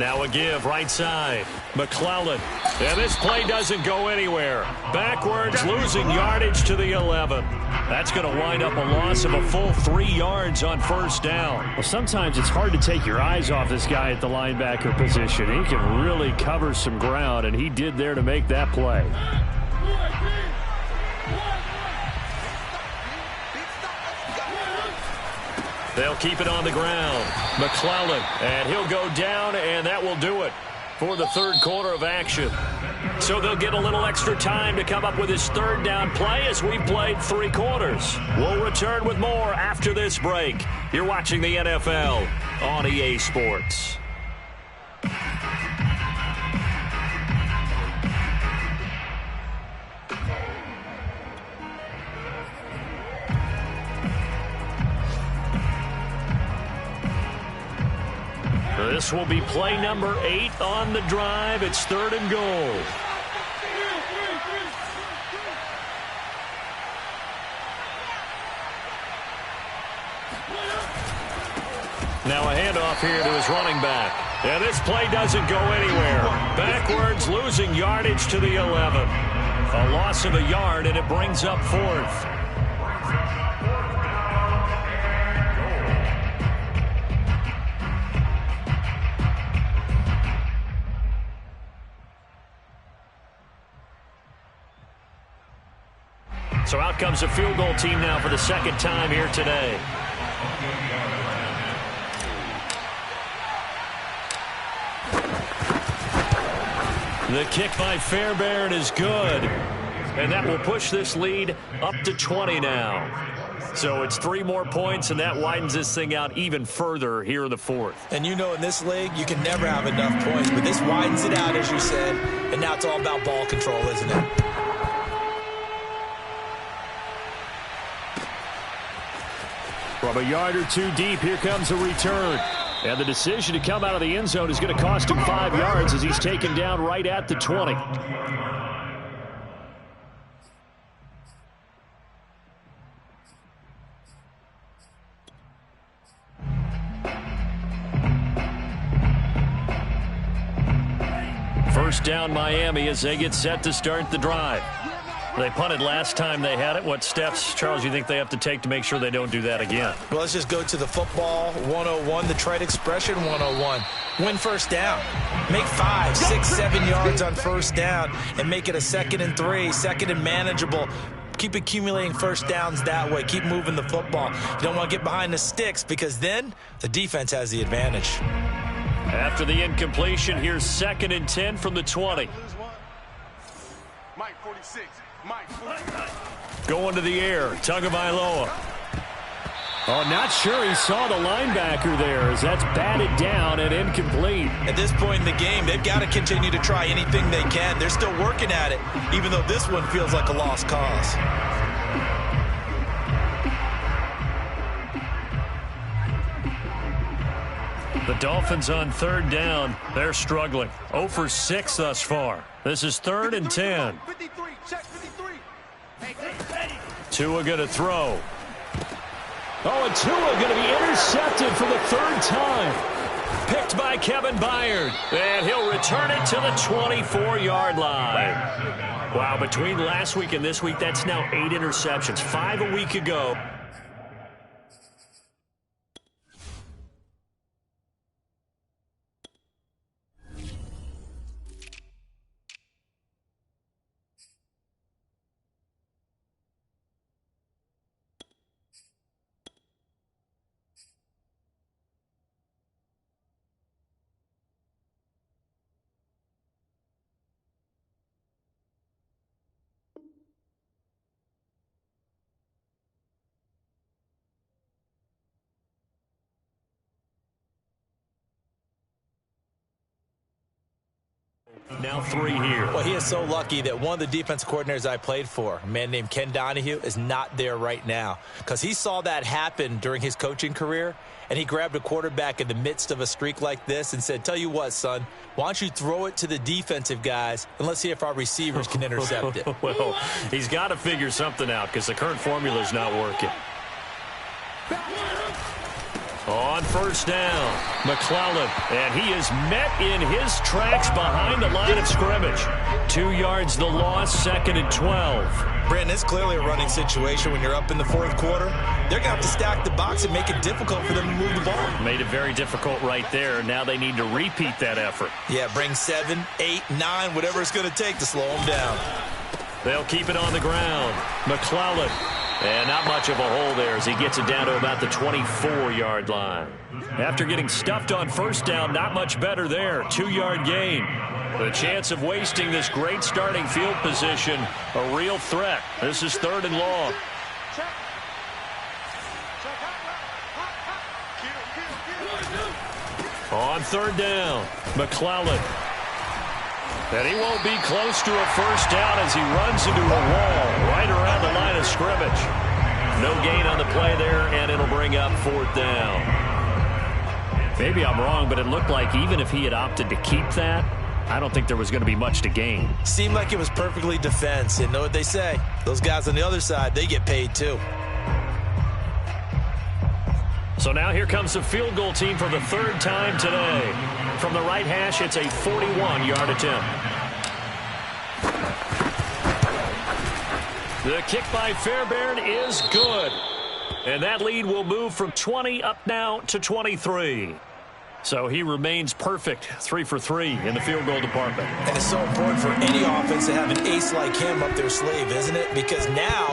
Now a give right side. McClellan. And this play doesn't go anywhere. Backwards, losing yardage to the 11. That's going to wind up a loss of a full 3 yards on first down. Well, sometimes it's hard to take your eyes off this guy at the linebacker position. He can really cover some ground, and he did there to make that play. They'll keep it on the ground. McClellan, and he'll go down, and that will do it for the third quarter of action. So they'll get a little extra time to come up with his third down play as we've played 3 quarters. We'll return with more after this break. You're watching the NFL on EA Sports. This will be play number 8 on the drive. It's 3rd and goal. Now a handoff here to his running back. And this play doesn't go anywhere. Backwards, losing yardage to the 11. A loss of a yard, and it brings up 4th. So out comes a field goal team now for the second time here today. The kick by Fairbairn is good. And that will push this lead up to 20 now. So it's 3 more points, and that widens this thing out even further here in the 4th. And you know in this league, you can never have enough points. But this widens it out, as you said. And now it's all about ball control, isn't it? From a yard or 2 deep, here comes a return. And the decision to come out of the end zone is going to cost him 5 yards as he's taken down right at the 20. First down Miami as they get set to start the drive. They punted last time they had it. What steps, Charles, you think they have to take to make sure they don't do that again? Well, let's just go to the football 101, the trade expression 101. Win first down. Make 5, 6, 7 yards on first down and make it a 2nd and 3, 2nd and manageable. Keep accumulating first downs that way. Keep moving the football. You don't want to get behind the sticks because then the defense has the advantage. After the incompletion, here's 2nd and 10 from the 20. Mike 46. Going to the air, Tagovailoa. Oh, not sure he saw the linebacker there as that's batted down and incomplete. At this point in the game, they've got to continue to try anything they can. They're still working at it, even though this one feels like a lost cause. The Dolphins on 3rd down. They're struggling. 0 for 6 thus far. This is 3rd and 10. 53, check 53. Tua going to throw. Oh, and Tua going to be intercepted for the 3rd time. Picked by Kevin Byard. And he'll return it to the 24-yard line. Wow, between last week and this week, that's now 8 interceptions. 5 a week ago. Now 3 here. Well, he is so lucky that one of the defense coordinators I played for, a man named Ken Donahue, is not there right now because he saw that happen during his coaching career, and he grabbed a quarterback in the midst of a streak like this and said, tell you what, son, why don't you throw it to the defensive guys and let's see if our receivers can intercept it. Well, he's got to figure something out because the current formula is not working. On first down, McClellan, and he is met in his tracks behind the line of scrimmage. 2 yards the loss, 2nd and 12. Brandon, it's clearly a running situation when you're up in the fourth quarter. They're going to have to stack the box and make it difficult for them to move the ball. Made it very difficult right there. Now they need to repeat that effort. Yeah, bring 7, 8, 9, whatever it's going to take to slow them down. They'll keep it on the ground. McClellan. And not much of a hole there as he gets it down to about the 24-yard line. After getting stuffed on first down, not much better there. 2-yard gain. The chance of wasting this great starting field position, a real threat. This is 3rd and long. On 3rd down, McClellan. And he won't be close to a first down as he runs into a wall right around the line of scrimmage. No gain on the play there, and it'll bring up 4th down. Maybe I'm wrong, but it looked like even if he had opted to keep that, I don't think there was going to be much to gain. Seemed like it was perfectly defense. And know what they say? Those guys on the other side, they get paid too. So now here comes the field goal team for the 3rd time today. From the right hash, it's a 41-yard attempt. The kick by Fairbairn is good. And that lead will move from 20 up now to 23. So he remains perfect, 3 for 3 in the field goal department. And it's so important for any offense to have an ace like him up their sleeve, isn't it? Because now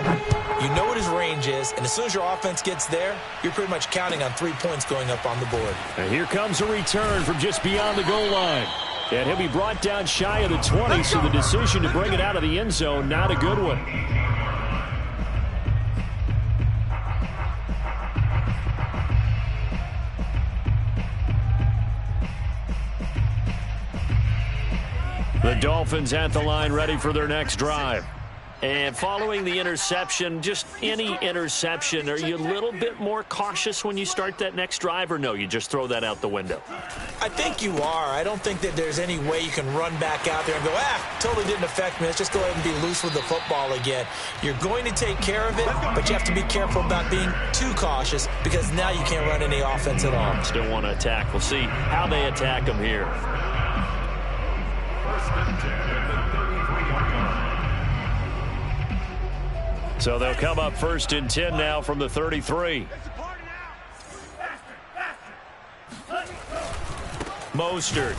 you know what his range is, and as soon as your offense gets there, you're pretty much counting on 3 points going up on the board. And here comes a return from just beyond the goal line. And he'll be brought down shy of the 20, so the decision to bring it out of the end zone, not a good one. The Dolphins at the line, ready for their next drive. And following the interception, just any interception, are you a little bit more cautious when you start that next drive, or no, you just throw that out the window? I think you are. I don't think that there's any way you can run back out there and go, totally didn't affect me. Let's just go ahead and be loose with the football again. You're going to take care of it, but you have to be careful about being too cautious because now you can't run any offense at all. Still want to attack. We'll see how they attack them here. So they'll come up 1st and 10 now from the 33. Mostert.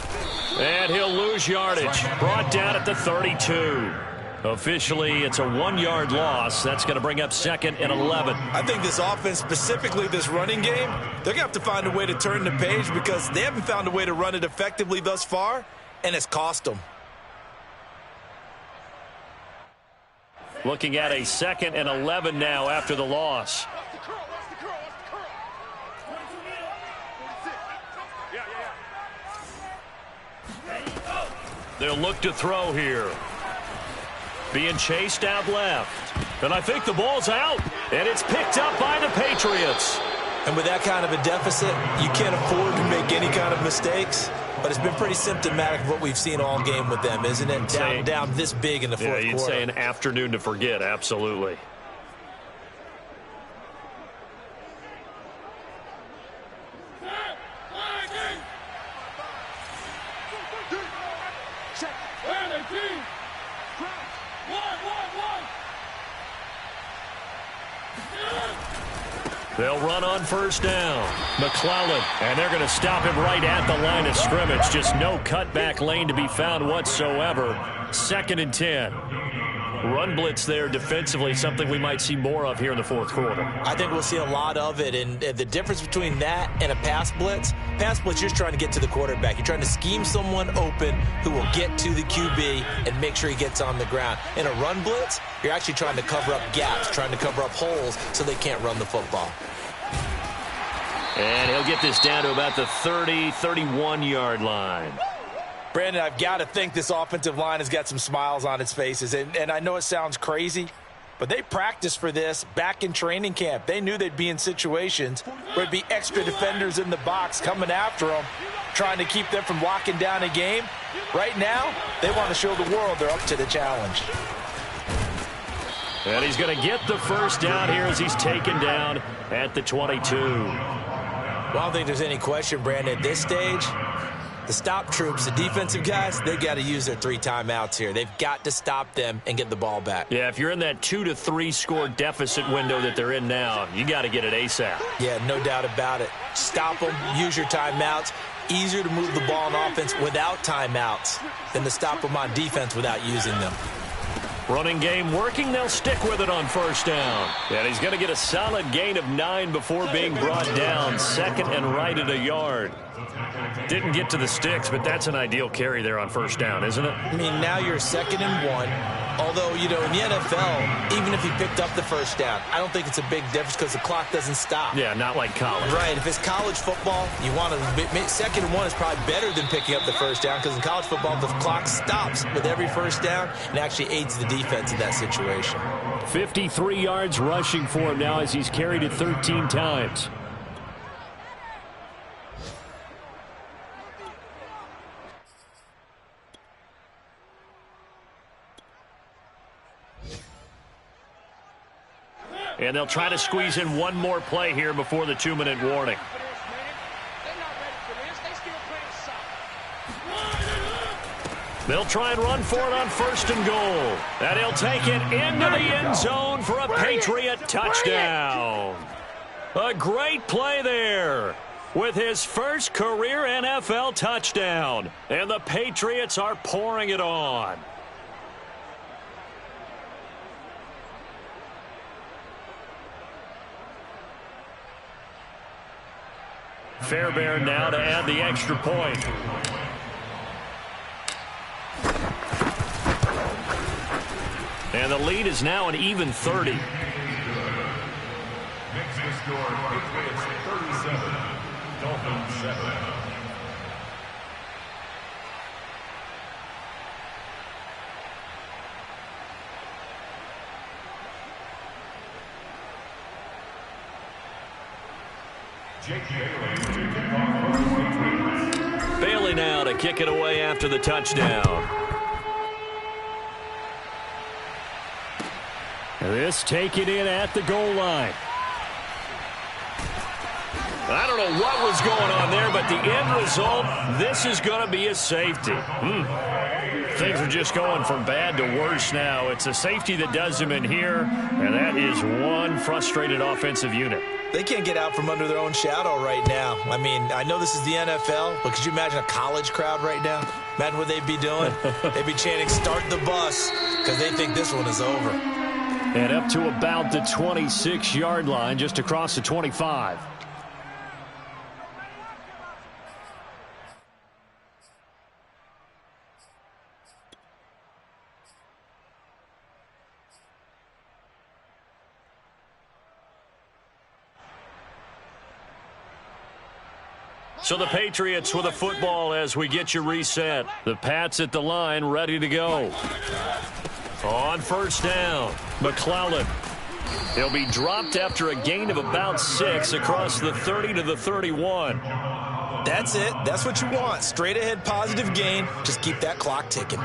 And he'll lose yardage. Brought down at the 32. Officially, it's a 1-yard loss. That's going to bring up 2nd and 11. I think this offense, specifically this running game, they're going to have to find a way to turn the page because they haven't found a way to run it effectively thus far, and it's cost them. Looking at a 2nd and 11 now after the loss. They'll look to throw here. Being chased out left. And I think the ball's out. And it's picked up by the Patriots. And with that kind of a deficit, you can't afford to make any kind of mistakes. But it's been pretty symptomatic of what we've seen all game with them, isn't it? Down this big in the fourth quarter. Yeah, you'd say an afternoon to forget, absolutely. They'll run on first down. McClellan, and they're going to stop him right at the line of scrimmage. Just no cutback lane to be found whatsoever. 2nd and 10. Run blitz there defensively, something we might see more of here in the fourth quarter. I think we'll see a lot of it, and the difference between that and a pass blitz, you're just trying to get to the quarterback. You're trying to scheme someone open who will get to the QB and make sure he gets on the ground. In a run blitz, you're actually trying to cover up gaps, trying to cover up holes so they can't run the football. And he'll get this down to about the 30, 31-yard line. Brandon, I've got to think this offensive line has got some smiles on its faces. And I know it sounds crazy, but they practiced for this back in training camp. They knew they'd be in situations where there'd be extra defenders in the box coming after them, trying to keep them from locking down a game. Right now, they want to show the world they're up to the challenge. And he's going to get the first down here as he's taken down at the 22. Well, I don't think there's any question, Brandon, at this stage, the stop troops, the defensive guys, they got to use their 3 timeouts here. They've got to stop them and get the ball back. Yeah, if you're in that 2 to 3 score deficit window that they're in now, you got to get it ASAP. Yeah, no doubt about it. Stop them, use your timeouts. Easier to move the ball on offense without timeouts than to stop them on defense without using them. Running game working, they'll stick with it on first down. And he's going to get a solid gain of 9 before being brought down. Second and right at a yard. Didn't get to the sticks, but that's an ideal carry there on first down, isn't it? I mean, now you're 2nd and 1. Although, you know, in the NFL, even if he picked up the first down, I don't think it's a big difference because the clock doesn't stop. Yeah, not like college. Right. If it's college football, you want to 2nd and 1 is probably better than picking up the first down because in college football, the clock stops with every first down and actually aids the defense in that situation. 53 yards rushing for him now as he's carried it 13 times. And they'll try to squeeze in one more play here before the 2-minute warning. They'll try and run for it on 1st and goal. And he'll take it into the end zone for a Patriot touchdown. A great play there with his first career NFL touchdown. And the Patriots are pouring it on. Fairbairn now to add the extra point. And the lead is now an even 30. Makes the score Patriots 37, Dolphins 7. Bailey now to kick it away after the touchdown. This taken in at the goal line. I don't know what was going on there, but the end result, this is going to be a safety. Things are just going from bad to worse now. It's a safety that does them in here, and that is one frustrated offensive unit. They can't get out from under their own shadow right now. I mean, I know this is the NFL, but could you imagine a college crowd right now? Imagine what they'd be doing. They'd be chanting, "Start the bus," because they think this one is over. And up to about the 26-yard line, just across the 25. So the Patriots with a football as we get you reset. The Pats at the line, ready to go. On first down, McClellan. He'll be dropped after a gain of about 6 across the 30 to the 31. That's it. That's what you want. Straight ahead positive gain. Just keep that clock ticking.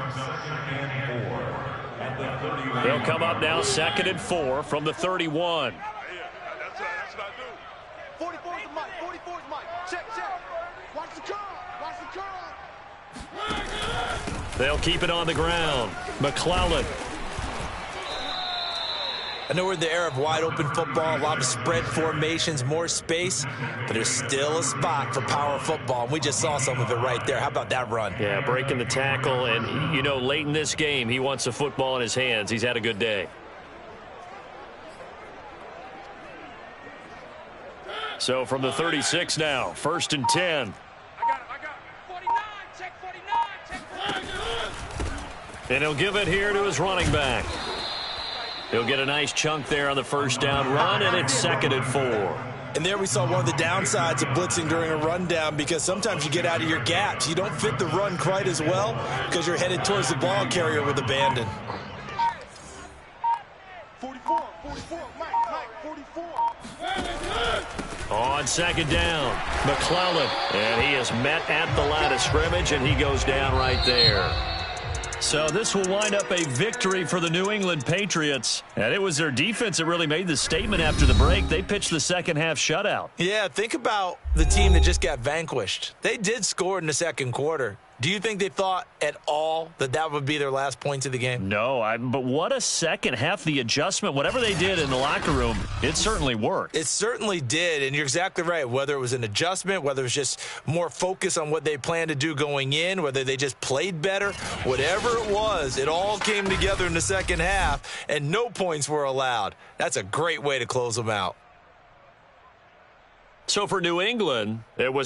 They'll come up now 2nd and 4 from the 31. That's what I do. 44 is Mike. 44 is Mike. Check. Watch the curl. Watch the curl. They'll keep it on the ground. McClellan. I know we're in the era of wide-open football, a lot of spread formations, more space, but there's still a spot for power football, and we just saw some of it right there. How about that run? Yeah, breaking the tackle, and, you know, late in this game, he wants the football in his hands. He's had a good day. So from the 36 now, 1st and 10. I got it. 49. Check 49. And he'll give it here to his running back. He'll get a nice chunk there on the first down run, and it's 2nd and 4. And there we saw one of the downsides of blitzing during a rundown because sometimes you get out of your gaps. You don't fit the run quite as well because you're headed towards the ball carrier with abandon. 44. Mike, 44. On 2nd down, McClellan. And he is met at the line of scrimmage, and he goes down right there. So this will wind up a victory for the New England Patriots. And it was their defense that really made the statement after the break. They pitched the second half shutout. Yeah, think about the team that just got vanquished. They did score in the second quarter. Do you think they thought at all that that would be their last points of the game? No, but what a second half. The adjustment, whatever they did in the locker room, it certainly worked. It certainly did, and you're exactly right. Whether it was an adjustment, whether it was just more focus on what they planned to do going in, whether they just played better, whatever it was, it all came together in the second half, and no points were allowed. That's a great way to close them out. So for New England, it was